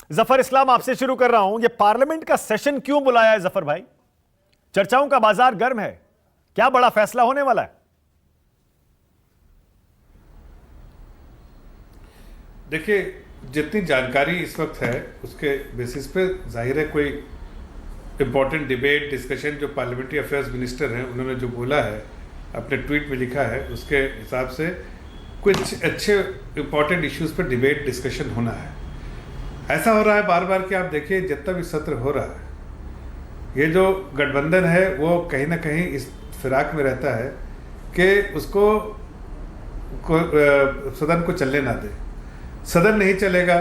जफर इस्लाम, आपसे शुरू कर रहा हूं। ये पार्लियामेंट का सेशन क्यों बुलाया है जफर भाई? चर्चाओं का बाजार गर्म है, क्या बड़ा फैसला होने वाला है? देखिए, जितनी जानकारी इस वक्त है उसके बेसिस पे जाहिर है कोई इम्पोर्टेंट डिबेट डिस्कशन जो पार्लियामेंट्री अफेयर्स मिनिस्टर हैं उन्होंने जो बोला है, अपने ट्वीट में लिखा है, उसके हिसाब से कुछ अच्छे इम्पोर्टेंट इश्यूज पर डिबेट डिस्कशन होना है। ऐसा हो रहा है बार बार कि आप देखिए जितना भी सत्र हो रहा है, ये जो गठबंधन है वो कहीं ना कहीं इस फिराक में रहता है कि उसको सदन को चलने ना दे। सदन नहीं चलेगा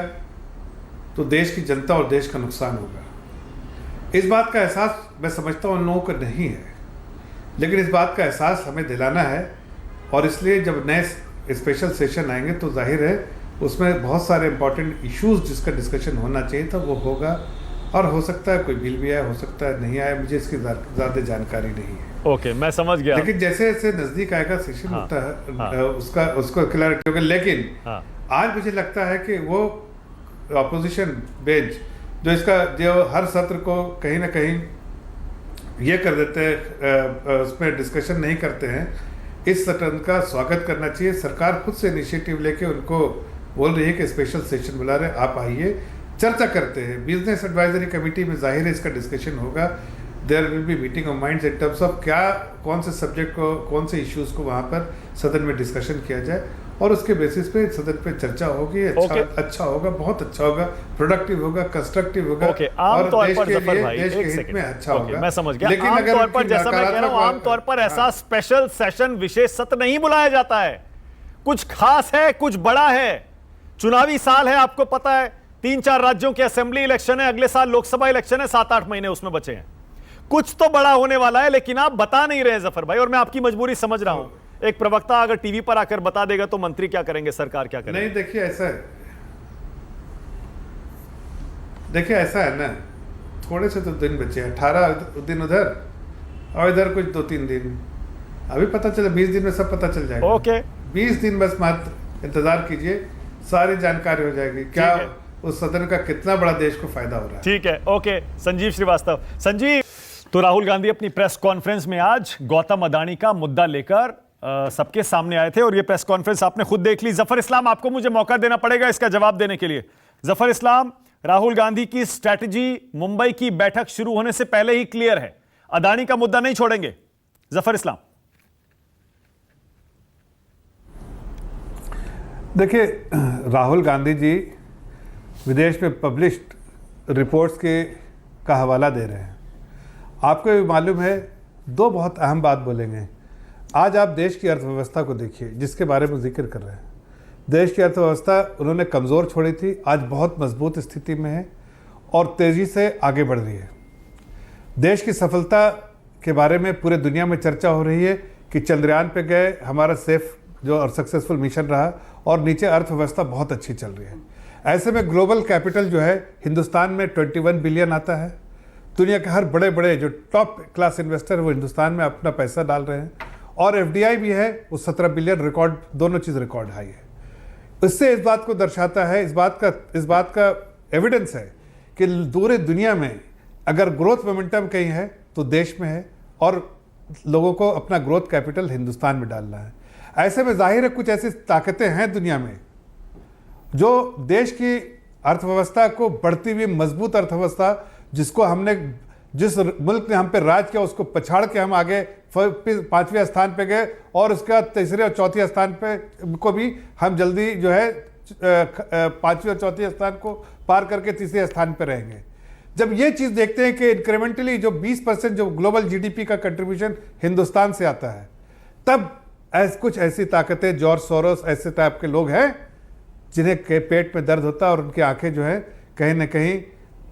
तो देश की जनता और देश का नुकसान होगा। इस बात का एहसास मैं समझता हूँ उन लोगों को नहीं है, लेकिन इस बात का एहसास हमें दिलाना है। और इसलिए जब नए स्पेशल सेशन आएंगे तो जाहिर है उसमें बहुत सारे इंपॉर्टेंट इश्यूज जिसका डिस्कशन होना चाहिए था वो होगा। और हो सकता है कोई बिल भी आए, हो सकता है नहीं आए, मुझे इसकी ज़्यादा जानकारी नहीं है। ओके, मैं समझ गया। लेकिन जैसे जैसे नज़दीक आएगा सेशन होता है उसको क्लैरिटी होगा। लेकिन आज मुझे लगता है कि वो अपोजिशन बेंच जो हर सत्र को कहीं ना कहीं ये कर देते हैं, उसमें डिस्कशन नहीं करते हैं, इस सत्र का स्वागत करना चाहिए। सरकार खुद से इनिशिएटिव लेके उनको बोल रही है कि स्पेशल सेशन बुला रहे, आप आइए, चर्चा करते हैं। बिजनेस एडवाइजरी कमेटी में जाहिर है इसका डिस्कशन होगा। There will be meeting of minds in terms of कौन से सब्जेक्ट को, कौन से इश्यूज को वहाँ पर सदन में डिस्कशन किया जाए और उसके बेसिस पे सदन पे चर्चा होगी। अच्छा होगा, बहुत अच्छा होगा, प्रोडक्टिव होगा, कंस्ट्रक्टिव होगा। और देश के हित में अच्छा होगा। मैं समझ गया। लेकिन आमतौर पर, जैसा मैं कह रहा हूं, आमतौर पर ऐसा स्पेशल सेशन, विशेष सत्र नहीं बुलाया जाता है। कुछ खास है, कुछ बड़ा है, चुनावी साल है, आपको पता है। 3-4 राज्यों के असेंबली इलेक्शन है, अगले साल लोकसभा इलेक्शन है, 7-8 महीने उसमें बचे हैं। कुछ तो बड़ा होने वाला है, लेकिन आप बता नहीं रहे जफर भाई, और मैं आपकी मजबूरी समझ रहा हूं। एक प्रवक्ता अगर टीवी पर आकर बता देगा तो मंत्री क्या करेंगे, सरकार क्या करेंगे? नहीं, देखिए ऐसा है ना, थोड़े से तो दिन बचे हैं, 18 दिन उधर और इधर कुछ 2-3 दिन। अभी पता चले 20 दिन में सब पता चल जाएगा। ओके, 20 दिन बस मात्र इंतजार कीजिए, सारी जानकारी हो जाएगी क्या उस सदन का कितना बड़ा देश को फायदा हो रहा है। ठीक है, ओके। संजीव श्रीवास्तव। संजीव, तो राहुल गांधी अपनी प्रेस कॉन्फ्रेंस में आज गौतम अडानी का मुद्दा लेकर सबके सामने आए थे और ये प्रेस कॉन्फ्रेंस आपने खुद देख ली। जफर इस्लाम, आपको मुझे मौका देना पड़ेगा इसका जवाब देने के लिए। जफर इस्लाम, राहुल गांधी की स्ट्रैटेजी मुंबई की बैठक शुरू होने से पहले ही क्लियर है, अडानी का मुद्दा नहीं छोड़ेंगे। जफर इस्लाम। देखिए, राहुल गांधी जी विदेश में पब्लिश्ड रिपोर्ट्स का हवाला दे रहे हैं। आपको भी मालूम है, दो बहुत अहम बात बोलेंगे। आज आप देश की अर्थव्यवस्था को देखिए, जिसके बारे में जिक्र कर रहे हैं। देश की अर्थव्यवस्था उन्होंने कमज़ोर छोड़ी थी, आज बहुत मजबूत स्थिति में है और तेज़ी से आगे बढ़ रही है। देश की सफलता के बारे में पूरे दुनिया में चर्चा हो रही है कि चंद्रयान पे गए, हमारा सेफ जो और सक्सेसफुल मिशन रहा, और नीचे अर्थव्यवस्था बहुत अच्छी चल रही है। ऐसे में ग्लोबल कैपिटल जो है हिंदुस्तान में 21 बिलियन आता है। दुनिया के हर बड़े बड़े जो टॉप क्लास इन्वेस्टर वो हिंदुस्तान में अपना पैसा डाल रहे हैं, और एफडीआई भी है, वो 17 बिलियन, रिकॉर्ड, दोनों चीज़ रिकॉर्ड हाई है। इससे इस बात को दर्शाता है, इस बात का एविडेंस है कि पूरे दुनिया में अगर ग्रोथ मोमेंटम कहीं है तो देश में है, और लोगों को अपना ग्रोथ कैपिटल हिंदुस्तान में डालना है। ऐसे में जाहिर है कुछ ऐसी ताकतें हैं दुनिया में जो देश की अर्थव्यवस्था को, बढ़ती हुई मजबूत अर्थव्यवस्था, जिस मुल्क ने हम पे राज किया उसको पछाड़ के हम आगे 5वें स्थान पे गए, और उसके बाद 3रे और 4थे स्थान पे को भी हम जल्दी जो है 5वें और 4थे स्थान को पार करके 3रे स्थान पे रहेंगे। जब ये चीज़ देखते हैं कि इंक्रीमेंटली जो 20% जो ग्लोबल जीडीपी का कंट्रीब्यूशन हिंदुस्तान से आता है, तब कुछ ऐसी ताकतें, जॉर्ज सोरोस ऐसे टाइप के लोग हैं जिन्हें के पेट में दर्द होता है और उनकी आंखें जो है कहीं ना कहीं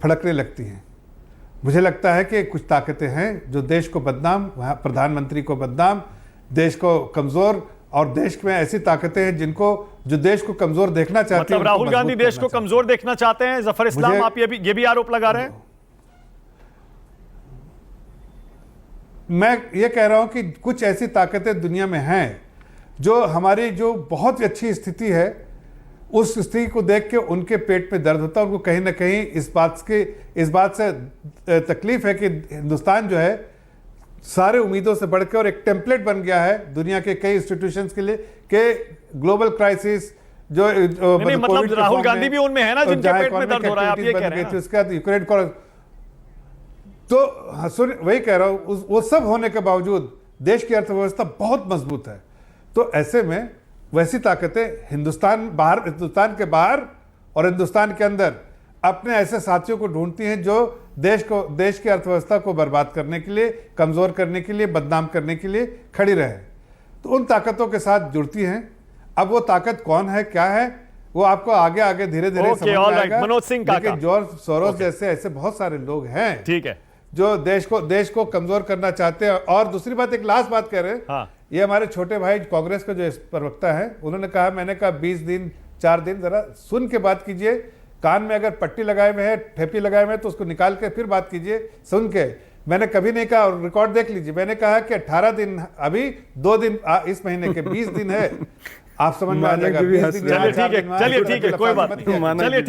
फड़कने लगती हैं। मुझे लगता है कि कुछ ताकतें हैं जो देश को बदनाम, प्रधानमंत्री को बदनाम, देश को कमज़ोर, और देश में ऐसी ताकतें हैं जो देश को कमज़ोर देखना चाहती हैं। मतलब राहुल गांधी देश को कमज़ोर देखना चाहते हैं। जफर इस्लाम, आप ये भी आरोप लगा रहे हैं? मैं ये कह रहा हूं कि कुछ ऐसी ताकतें दुनिया में हैं जो हमारी जो बहुत ही अच्छी स्थिति है उस स्थिति को देख के उनके पेट में दर्द होता है। उनको कहीं ना कहीं इस बात से तकलीफ है कि हिंदुस्तान जो है सारे उम्मीदों से बढ़कर और एक टेम्पलेट बन गया है दुनिया के कई इंस्टीट्यूशंस के लिए कि ग्लोबल क्राइसिस जो नहीं, मतलब राहुल गांधी भी उनमें है ना जिनके पेट में दर्द हो रहा है, आप ये कह रहे हैं ना? उसके बाद यूक्रेन तो वही कह रहा हूं, वो सब होने के बावजूद देश की अर्थव्यवस्था बहुत मजबूत है। तो ऐसे में वैसी ताकतें हिंदुस्तान के बाहर और हिंदुस्तान के अंदर अपने ऐसे साथियों को ढूंढती हैं जो देश की अर्थव्यवस्था को बर्बाद करने के लिए, कमजोर करने के लिए, बदनाम करने के लिए खड़ी रहे। तो उन ताकतों के साथ जुड़ती हैं। अब वो ताकत कौन है, क्या है, वो आपको आगे आगे धीरे धीरे समझ में आएगा। मनोज सिंह काका, लेकिन जॉर्ज सोरोस जैसे ऐसे बहुत सारे लोग हैं, ठीक है, जो देश को कमजोर करना चाहते हैं। और दूसरी बात, एक लास्ट बात कह रहे हैं, हाँ। ये हमारे छोटे भाई कांग्रेस के जो प्रवक्ता हैं, उन्होंने कहा, मैंने कहा 20 दिन 4 दिन, जरा सुन के बात कीजिए। कान में अगर पट्टी लगाए हुए है, ठेपी लगाए हुए है, तो उसको निकाल के फिर बात कीजिए सुन के। मैंने कभी नहीं कहा, और रिकॉर्ड देख लीजिए, मैंने कहा कि 18 दिन, अभी 2 दिन इस महीने के 20 दिन है। आप समझ में आ जाएगा। चलिए ठीक है, कोई बात नहीं, चलिए।